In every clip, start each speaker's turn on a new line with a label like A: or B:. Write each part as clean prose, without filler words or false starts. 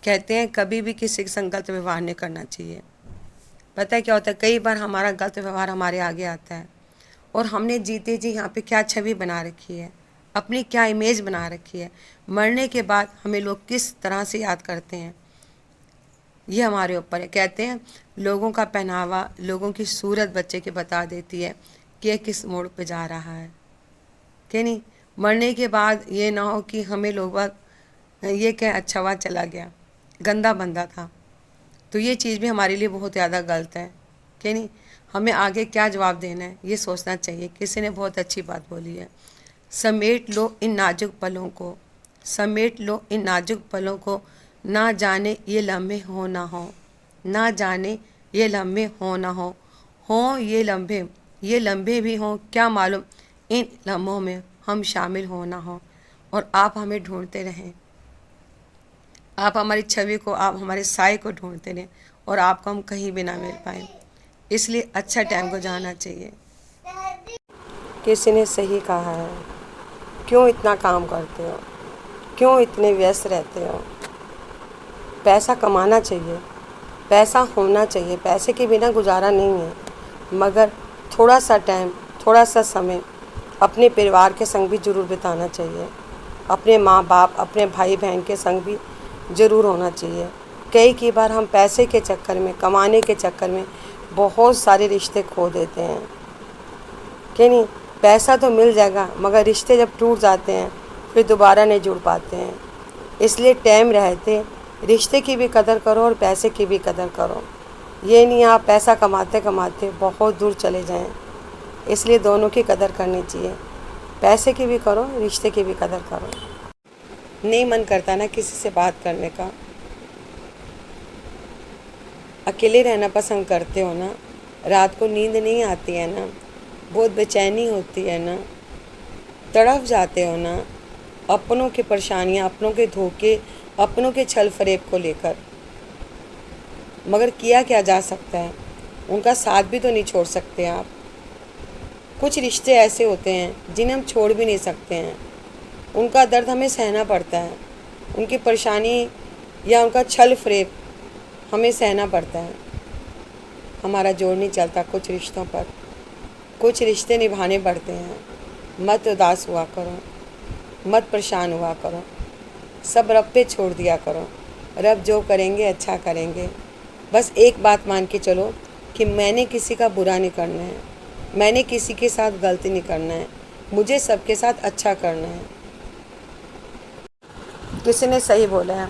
A: कहते हैं कभी भी किसी के संग गलत व्यवहार नहीं करना चाहिए। पता है क्या होता है, कई बार हमारा गलत व्यवहार हमारे आगे आता है और हमने जीते जी यहाँ पे क्या छवि बना रखी है, अपनी क्या इमेज बना रखी है। मरने के बाद हमें लोग किस तरह से याद करते हैं ये हमारे ऊपर है। कहते हैं लोगों का पहनावा, लोगों की सूरत बच्चे के बता देती है कि यह किस मोड़ पे जा रहा है कि नहीं। मरने के बाद ये ना हो कि हमें लोग ये कहें अच्छा हुआ चला गया, गंदा बंदा था। तो ये चीज़ भी हमारे लिए बहुत ज़्यादा गलत है कि नहीं। हमें आगे क्या जवाब देना है ये सोचना चाहिए। किसी ने बहुत अच्छी बात बोली है, समेट लो इन नाजुक पलों को, समेट लो इन नाजुक पलों को, ना जाने ये लम्हे हो ना हो, ना जाने ये लम्हे हो ना हो ये लम्हे भी हों, क्या मालूम इन लम्हों में हम शामिल हो ना हो। और आप हमें ढूंढते रहें, आप हमारी छवि को, आप हमारे साए को ढूंढते रहें और आपको हम कहीं भी ना मिल पाए। इसलिए अच्छा टाइम को जाना चाहिए। किसी ने सही कहा है, क्यों इतना काम करते हो, क्यों इतने व्यस्त रहते हो। पैसा कमाना चाहिए, पैसा होना चाहिए, पैसे के बिना गुजारा नहीं है, मगर थोड़ा सा टाइम, थोड़ा सा समय अपने परिवार के संग भी ज़रूर बिताना चाहिए। अपने माँ बाप, अपने भाई बहन के संग भी ज़रूर होना चाहिए। कई बार हम पैसे के चक्कर में, कमाने के चक्कर में बहुत सारे रिश्ते खो देते हैं कि नहीं। पैसा तो मिल जाएगा मगर रिश्ते जब टूट जाते हैं फिर दोबारा नहीं जुड़ पाते हैं। इसलिए टाइम रहते रिश्ते की भी कदर करो और पैसे की भी कदर करो। ये नहीं आप पैसा कमाते कमाते बहुत दूर चले जाएं। इसलिए दोनों की कदर करनी चाहिए, पैसे की भी करो, रिश्ते की भी कदर करो। नहीं मन करता ना किसी से बात करने का, अकेले रहना पसंद करते हो ना, रात को नींद नहीं आती है ना, बहुत बेचैनी होती है ना, तड़फ जाते हो ना, अपनों की परेशानियाँ, अपनों के धोखे, अपनों के छल फरेब को लेकर। मगर किया क्या जा सकता है, उनका साथ भी तो नहीं छोड़ सकते आप। कुछ रिश्ते ऐसे होते हैं जिन्हें हम छोड़ भी नहीं सकते हैं, उनका दर्द हमें सहना पड़ता है, उनकी परेशानी या उनका छल फरेब हमें सहना पड़ता है। हमारा जोर नहीं चलता कुछ रिश्तों पर, कुछ रिश्ते निभाने पड़ते हैं। मत उदास हुआ करो, मत परेशान हुआ करो, सब रब पे छोड़ दिया करो। रब जो करेंगे अच्छा करेंगे। बस एक बात मान के चलो कि मैंने किसी का बुरा नहीं करना है, मैंने किसी के साथ गलती नहीं करना है, मुझे सबके साथ अच्छा करना है। किसी ने सही बोला है,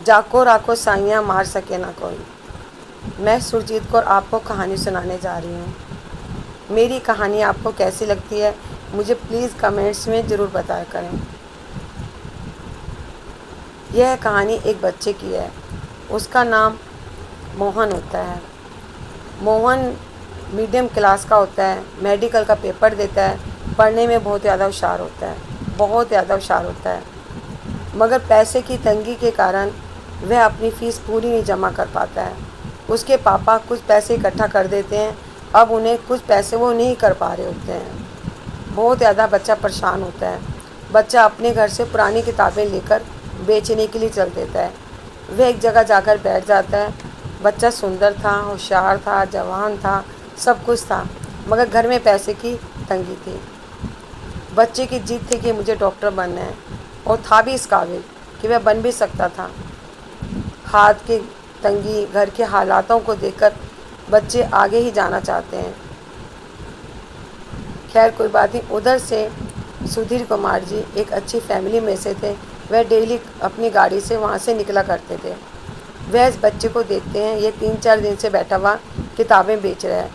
A: जाको राखो साइयाँ मार सके ना कोई। मैं सुरजीत कौर आपको कहानी सुनाने जा रही हूँ। मेरी कहानी आपको कैसी लगती है मुझे प्लीज़ कमेंट्स में ज़रूर बताया करें। यह कहानी एक बच्चे की है, उसका नाम मोहन होता है। मोहन मीडियम क्लास का होता है, मेडिकल का पेपर देता है, पढ़ने में बहुत ज़्यादा होशियार होता है, बहुत ज़्यादा होशियार होता है। मगर पैसे की तंगी के कारण वह अपनी फ़ीस पूरी नहीं जमा कर पाता है। उसके पापा कुछ पैसे इकट्ठा कर देते हैं, अब उन्हें कुछ पैसे वो नहीं कर पा रहे होते हैं। बहुत ज़्यादा बच्चा परेशान होता है। बच्चा अपने घर से पुरानी किताबें लेकर बेचने के लिए चल देता है। वह एक जगह जाकर बैठ जाता है। बच्चा सुंदर था, होशियार था, जवान था, सब कुछ था, मगर घर में पैसे की तंगी थी। बच्चे की जिद थी कि मुझे डॉक्टर बनना है, और था भी इस काबिल कि वह बन भी सकता था। हाथ की तंगी, घर के हालातों को देखकर बच्चे आगे ही जाना चाहते हैं। खैर कोई बात नहीं। उधर से सुधीर कुमार जी एक अच्छी फैमिली में से थे। वह डेली अपनी गाड़ी से वहाँ से निकला करते थे। वह इस बच्चे को देखते हैं, ये 3-4 दिन से बैठा हुआ किताबें बेच रहा है।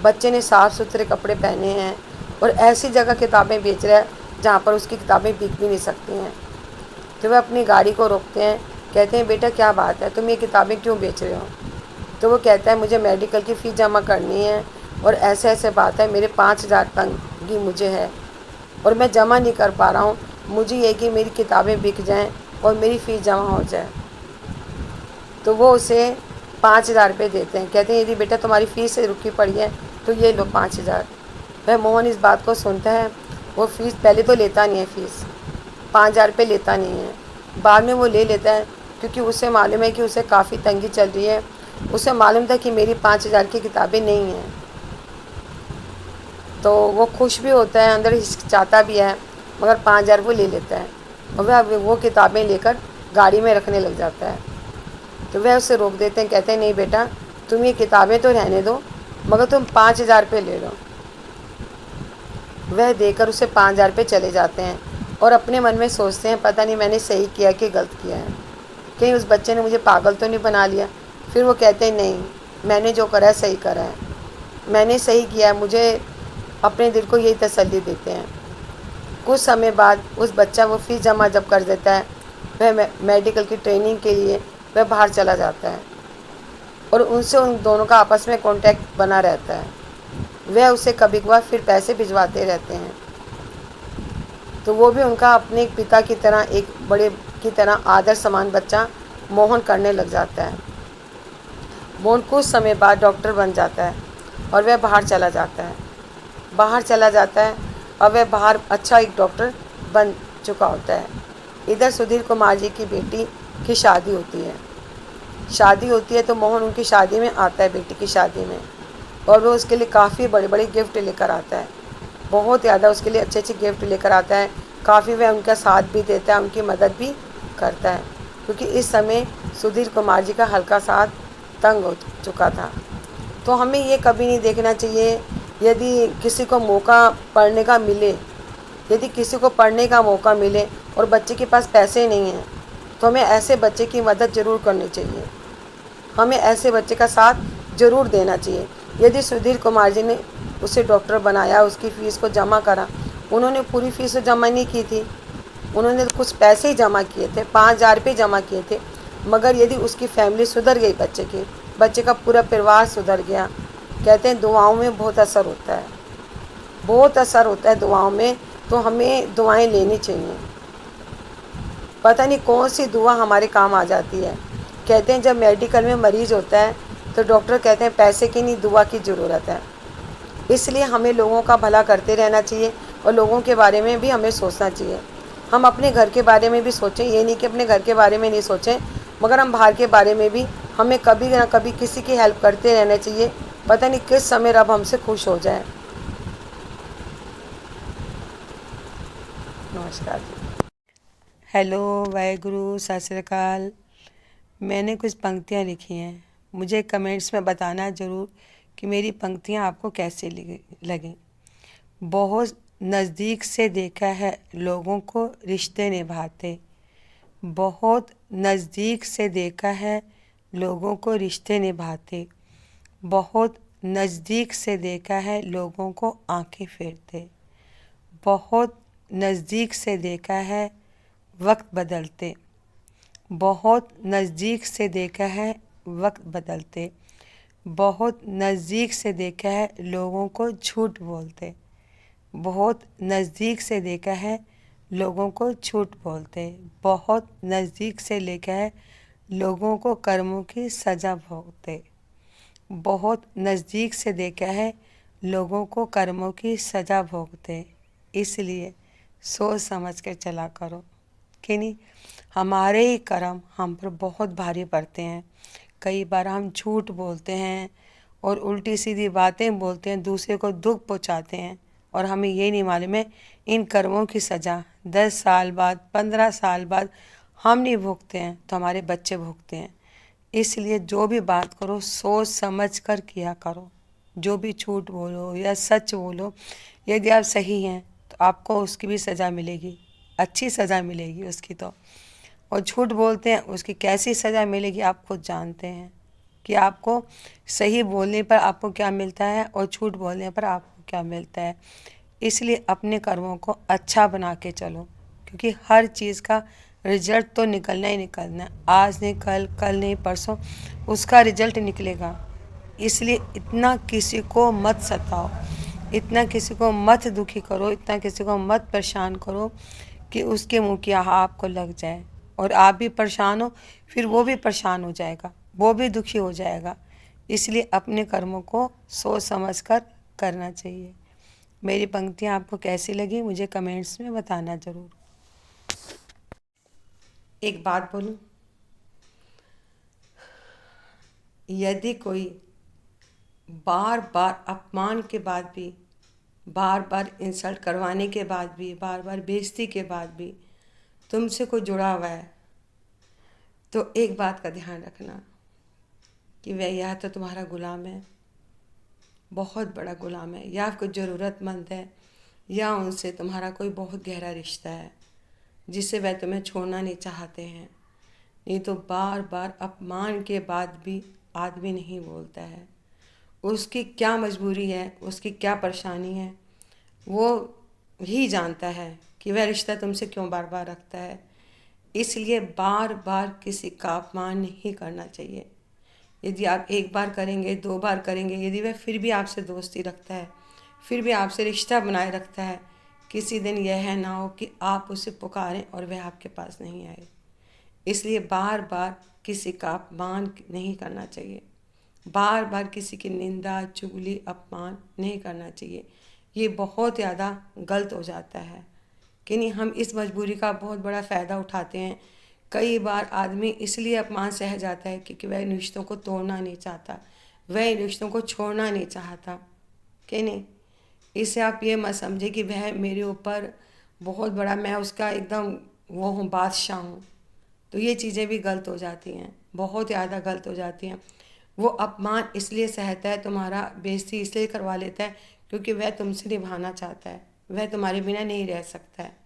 A: बच्चे ने साफ़ सुथरे कपड़े पहने हैं और ऐसी जगह किताबें बेच रहा है जहाँ पर उसकी किताबें बिक भी नहीं सकती हैं। तो वह अपनी गाड़ी को रोकते हैं, कहते हैं बेटा क्या बात है, तुम ये किताबें क्यों बेच रहे हो। तो वो कहता है मुझे मेडिकल की फ़ीस जमा करनी है और ऐसे ऐसे बात है, मेरे 5,000 तंगी मुझे है और मैं जमा नहीं कर पा रहा हूँ। मुझे ये कि मेरी किताबें बिक जाएं और मेरी फ़ीस जमा हो जाए। तो वो उसे 5,000 रुपये देते हैं, कहते हैं यदि बेटा तुम्हारी फ़ीस रुकी पड़ी है तो ये लो 5,000। वह मोहन इस बात को सुनता है। वो फ़ीस पहले तो लेता नहीं है, फ़ीस 5,000 रुपये लेता नहीं है, बाद में वो ले लेता है क्योंकि उसे मालूम है कि उसे काफ़ी तंगी चल रही है। उसे मालूम था कि मेरी 5,000 की किताबें नहीं हैं, तो वो खुश भी होता है, अंदर हिचकिचाता भी है, मगर 5,000 वो ले लेता है और वह वो किताबें लेकर गाड़ी में रखने लग जाता है। तो वह उसे रोक देते हैं, कहते हैं नहीं बेटा, तुम ये किताबें तो रहने दो, मगर तुम 5,000 रुपये ले लो। वह देकर उसे 5,000 रुपये चले जाते हैं और अपने मन में सोचते हैं पता नहीं मैंने सही किया कि गलत किया है, कहीं उस बच्चे ने मुझे पागल तो नहीं बना लिया। फिर वो कहते हैं नहीं, मैंने जो करा है सही करा है, मैंने सही किया है। मुझे अपने दिल को यही तसल्ली देते हैं। कुछ समय बाद उस बच्चा वो फीस जमा जब कर देता है, वह मेडिकल की ट्रेनिंग के लिए वह बाहर चला जाता है और उनसे उन दोनों का आपस में कांटेक्ट बना रहता है। वह उसे कभी कभार फिर पैसे भिजवाते रहते हैं, तो वो भी उनका अपने पिता की तरह, एक बड़े की तरह आदर समान बच्चा मोहन करने लग जाता है। मोहन कुछ समय बाद डॉक्टर बन जाता है और वह बाहर चला जाता है। और वह बाहर अच्छा एक डॉक्टर बन चुका होता है। इधर सुधीर कुमार जी की बेटी की शादी होती है तो मोहन उनकी शादी में आता है, बेटी की शादी में, और वो उसके लिए काफ़ी बड़े बड़े गिफ्ट लेकर आता है। बहुत ज़्यादा उसके लिए अच्छे अच्छे गिफ्ट लेकर आता है। काफ़ी वह उनका साथ भी देता है, उनकी मदद भी करता है, क्योंकि इस समय सुधीर कुमार जी का हल्का साथ तंग हो चुका था। तो हमें ये कभी नहीं देखना चाहिए, यदि किसी को मौका पढ़ने का मिले, यदि किसी को पढ़ने का मौका मिले और बच्चे के पास पैसे नहीं हैं, तो हमें ऐसे बच्चे की मदद ज़रूर करनी चाहिए, हमें ऐसे बच्चे का साथ ज़रूर देना चाहिए। यदि सुधीर कुमार जी ने उसे डॉक्टर बनाया, उसकी फ़ीस को जमा करा, उन्होंने पूरी फ़ीस तो जमा नहीं की थी, उन्होंने कुछ पैसे ही जमा किए थे, 5,000 रुपये जमा किए थे, मगर यदि उसकी फैमिली सुधर गई, बच्चे का पूरा परिवार सुधर गया। कहते हैं दुआओं में बहुत असर होता है, बहुत असर होता है दुआओं में, तो हमें दुआएं लेनी चाहिए। पता नहीं कौन सी दुआ हमारे काम आ जाती है। कहते हैं जब मेडिकल में मरीज़ होता है तो डॉक्टर कहते हैं पैसे की नहीं, दुआ की ज़रूरत है। इसलिए हमें लोगों का भला करते रहना चाहिए और लोगों के बारे में भी हमें सोचना चाहिए। हम अपने घर के बारे में भी सोचें, ये नहीं कि अपने घर के बारे में नहीं सोचें, मगर हम बाहर के बारे में भी हमें कभी ना कभी किसी की हेल्प करते रहना चाहिए। पता नहीं किस समय रब हमसे खुश हो जाए। नमस्कार जी। हेलो, वाहेगुरु, सत श्री अकाल। मैंने कुछ पंक्तियाँ लिखी हैं, मुझे कमेंट्स में बताना ज़रूर कि मेरी पंक्तियाँ आपको कैसे लगें। बहुत नज़दीक से देखा है लोगों को रिश्ते निभाते, बहुत नज़दीक से देखा है लोगों को रिश्ते निभाते, बहुत नज़दीक से देखा है लोगों को आंखें फेरते, बहुत नज़दीक से देखा है वक्त बदलते, बहुत नज़दीक से देखा है वक्त बदलते, बहुत नज़दीक से देखा है लोगों को झूठ बोलते, बहुत नज़दीक से देखा है लोगों को झूठ बोलते, बहुत नज़दीक से देखा है लोगों को कर्मों की सज़ा भोगते, बहुत नज़दीक से देखा है लोगों को कर्मों की सज़ा भोगते। इसलिए सोच समझ कर चला करो कि नहीं, हमारे ही कर्म हम पर बहुत भारी पड़ते हैं। कई बार हम झूठ बोलते हैं और उल्टी सीधी बातें बोलते हैं, दूसरे को दुख पहुंचाते हैं, और हमें ये नहीं मालूम है इन कर्मों की सज़ा 10 साल बाद, 15 साल बाद हम नहीं भोगते हैं तो हमारे बच्चे भोगते हैं। इसलिए जो भी बात करो सोच समझ कर किया करो। जो भी झूठ बोलो या सच बोलो, यदि आप सही हैं तो आपको उसकी भी सज़ा मिलेगी, अच्छी सज़ा मिलेगी उसकी तो। और झूठ बोलते हैं उसकी कैसी सज़ा मिलेगी आप खुद जानते हैं कि आपको सही बोलने पर आपको क्या मिलता है और झूठ बोलने पर आपको क्या मिलता है। इसलिए अपने कर्मों को अच्छा बना के चलो, क्योंकि हर चीज़ का रिजल्ट तो निकलना ही निकलना है। आज नहीं कल, कल नहीं परसों उसका रिजल्ट निकलेगा। इसलिए इतना किसी को मत सताओ, इतना किसी को मत दुखी करो, इतना किसी को मत परेशान करो कि उसके मुंह की आह आपको लग जाए और आप भी परेशान हो, फिर वो भी परेशान हो जाएगा, वो भी दुखी हो जाएगा। इसलिए अपने कर्मों को सोच समझ कर करना चाहिए। मेरी पंक्तियाँ आपको कैसी लगी मुझे कमेंट्स में बताना ज़रूर। एक बात बोलूं, यदि कोई बार बार अपमान के बाद भी, बार बार इंसल्ट करवाने के बाद भी, बार बार बेइज्जती के बाद भी तुमसे कोई जुड़ा हुआ है, तो एक बात का ध्यान रखना कि वह या तो तुम्हारा गुलाम है, बहुत बड़ा गुलाम है, या कुछ ज़रूरतमंद है, या उनसे तुम्हारा कोई बहुत गहरा रिश्ता है जिसे वह तुम्हें छोड़ना नहीं चाहते हैं। नहीं तो बार बार अपमान के बाद भी आदमी नहीं बोलता है। उसकी क्या मजबूरी है, उसकी क्या परेशानी है, वो ही जानता है कि वह रिश्ता तुमसे क्यों बार बार रखता है। इसलिए बार बार किसी का अपमान नहीं करना चाहिए। यदि आप एक बार करेंगे, दो बार करेंगे, यदि वह फिर भी आपसे दोस्ती रखता है, फिर भी आपसे रिश्ता बनाए रखता है, किसी दिन यह है ना हो कि आप उसे पुकारें और वह आपके पास नहीं आए। इसलिए बार बार किसी का अपमान नहीं करना चाहिए, बार बार किसी की निंदा, चुगली, अपमान नहीं करना चाहिए। ये बहुत ज़्यादा गलत हो जाता है कि नहीं, हम इस मजबूरी का बहुत बड़ा फ़ायदा उठाते हैं। कई बार आदमी इसलिए अपमान सह जाता है क्योंकि वह इन रिश्तों को तोड़ना नहीं चाहता, वह इन रिश्तों को छोड़ना नहीं चाहता कि नहीं। इससे आप ये मत समझे कि वह मेरे ऊपर बहुत बड़ा, मैं उसका एकदम वो हूँ, बादशाह हूँ। तो ये चीज़ें भी गलत हो जाती हैं, बहुत ज़्यादा गलत हो जाती हैं। वो अपमान इसलिए सहता है, तुम्हारा बेइज्जती इसलिए करवा लेता है क्योंकि वह तुमसे निभाना चाहता है, वह तुम्हारे बिना नहीं रह सकता है।